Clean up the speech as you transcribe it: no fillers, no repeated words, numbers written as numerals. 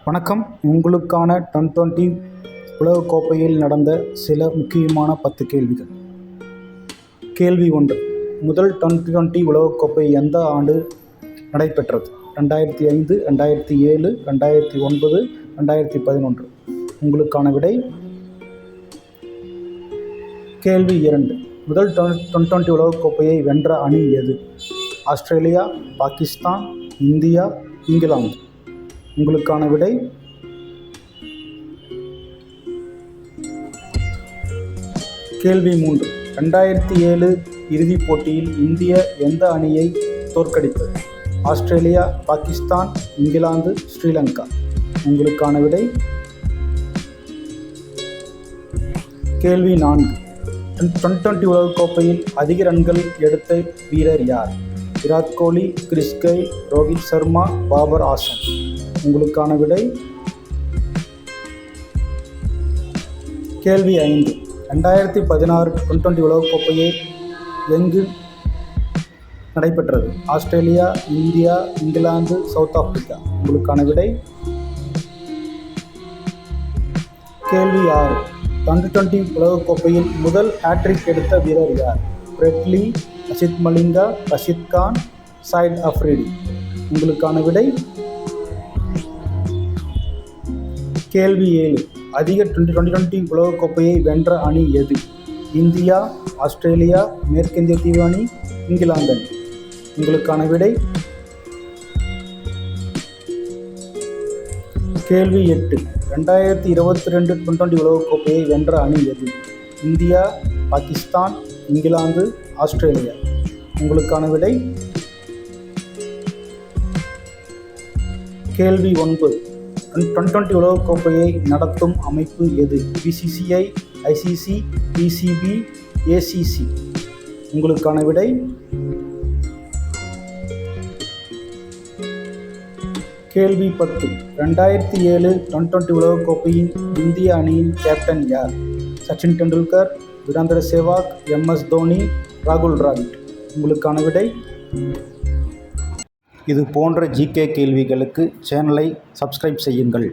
வணக்கம். உங்களுக்கான T20 உலகக்கோப்பையில் நடந்த சில முக்கியமான 10 கேள்விகள். கேள்வி 1. முதல் T20 உலகக்கோப்பை எந்த ஆண்டு நடைபெற்றது? 2005, 2007, 2009, 2011. உங்களுக்கான விடை. கேள்வி 2. முதல் T20 உலகக்கோப்பையை வென்ற அணி எது? Australia, Pakistan, India, England. உங்களுக்கான விடை. கேள்வி 3. 2007 இறுதிப் போட்டியில் இந்தியா எந்த அணியை தோற்கடித்தது? ஆஸ்திரேலியா, பாகிஸ்தான், இங்கிலாந்து, ஸ்ரீலங்கா. உங்களுக்கான விடை. கேள்வி 4. T20 உலகக்கோப்பையில் அதிக ரன்கள் எடுத்த வீரர் யார்? Virat Kohli, Chris Gayle, Rohit Sharma, Babar Azam. உங்களுக்கான விடை. கேள்வி 5. 2016 T20 உலகக்கோப்பையை எங்கு நடைபெற்றது? Australia, India, England, South Africa. உங்களுக்கான விடை. கேள்வி 6. T20 உலகக்கோப்பையில் முதல் ஹேட்ரிக் எடுத்த வீரர் யார்? பிரெட் லீ, அசித் மலிங்கா, ரஷித் கான், சையத் அஃப்ரிடி. உங்களுக்கான விடை. கேள்வி 7. அதிக T20 உலகக்கோப்பையை வென்ற அணி எது? இந்தியா, ஆஸ்திரேலியா, மேற்கிந்திய தீவு அணி, இங்கிலாந்து அணி. உங்களுக்கான விடை. கேள்வி 8. 2022 T20 உலகக்கோப்பையை வென்ற அணி எது? India, Pakistan, England, Australia. உங்களுக்கான விடை. கேள்வி 9. T20 உலகக்கோப்பையை நடத்தும் அமைப்பு எது? BCCI, ICC, PCB, ACC. உங்களுக்கான விடை. கேள்வி 10. 2007 T20 உலகக்கோப்பையின் இந்திய அணியின் கேப்டன் யார்? சச்சின் டெண்டுல்கர், வீரேந்திர சேவாக், MS தோனி, ராகுல் டிராவிட். உங்களுக்கான விடை. இது போன்ற GK கேள்விகளுக்கு சேனலை சப்ஸ்கிரைப் செய்யுங்கள்.